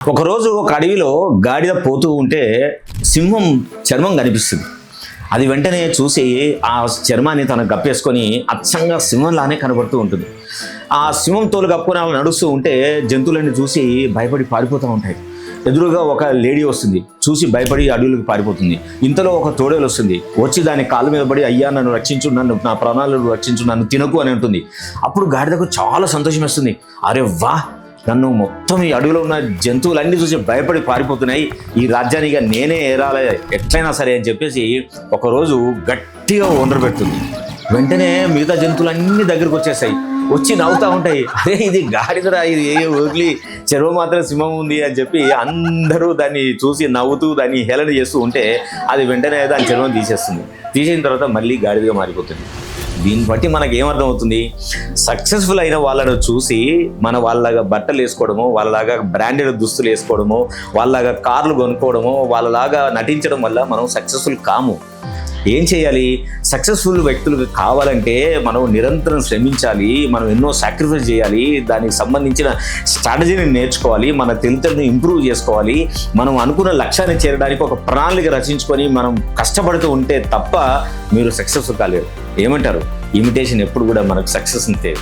ఒకరోజు ఒక అడవిలో గాడిద పోతూ ఉంటే సింహం చర్మం కనిపిస్తుంది. అది వెంటనే చూసి ఆ చర్మాన్ని తన గప్పేసుకొని అచ్చంగా సింహంలానే కనబడుతూ ఉంటుంది. ఆ సింహం తోలు కప్పుకొని అలా నడుస్తూ ఉంటే జంతువులన్నీ చూసి భయపడి పారిపోతూ ఉంటాయి. ఎదురుగా ఒక లేడీ వస్తుంది, చూసి భయపడి అడవులకు పారిపోతుంది. ఇంతలో ఒక తోడేలు వస్తుంది, వచ్చి దాని కాళ్ళ మీద పడి అయ్యా నన్ను రక్షించు, నన్ను నా ప్రాణాలను రక్షించు, నన్ను తినకు అని ఉంటుంది. అప్పుడు గాడిదకు చాలా సంతోషం వేస్తుంది. అరే వా, నన్ను మొత్తం ఈ అడవిలో ఉన్న జంతువులన్నీ చూసి భయపడి పారిపోతున్నాయి, ఈ రాజ్యానికి నేనే ఏరాలి ఎట్లయినా సరే అని చెప్పేసి ఒకరోజు గట్టిగా ఒండ్ర పెడుతుంది. వెంటనే మిగతా జంతువులన్నీ దగ్గరకు వచ్చేసాయి, వచ్చి నవ్వుతూ ఉంటాయి. అరే ఇది గాడిదరా, ఇది వదిలి చెరువు మాత్రం సింహం ఉంది అని చెప్పి అందరూ దాన్ని చూసి నవ్వుతూ దాన్ని హేళన చేస్తూ ఉంటే అది వెంటనే దాని చెరువును తీసేస్తుంది. తీసేసిన తర్వాత మళ్ళీ గాడిదగా మారిపోతుంది. దీన్ని బట్టి మనకు ఏమర్థం అవుతుంది? సక్సెస్ఫుల్ అయిన వాళ్ళను చూసి వాళ్ళలాగా బట్టలు వేసుకోవడము, వాళ్ళలాగా బ్రాండెడ్ దుస్తులు వేసుకోవడము, వాళ్ళలాగా కార్లు కొనుక్కోవడము, వాళ్ళలాగా నటించడం వల్ల మనం సక్సెస్ఫుల్ కాము. ఏం చేయాలి? సక్సెస్ఫుల్ వ్యక్తులు కావాలంటే మనం నిరంతరం శ్రమించాలి, మనం ఎన్నో సాక్రిఫైస్ చేయాలి, దానికి సంబంధించిన స్ట్రాటజీని నేర్చుకోవాలి, మన తెలివితేటలను ఇంప్రూవ్ చేసుకోవాలి. మనం అనుకున్న లక్ష్యాన్ని చేరడానికి ఒక ప్రణాళిక రచించుకొని మనం కష్టపడుతూ ఉంటే తప్ప మీరు సక్సెస్ఫుల్ కాలేరు. ఏమంటారు? ఇమిటేషన్ ఎప్పుడు కూడా మనకు సక్సెస్ని తేదు.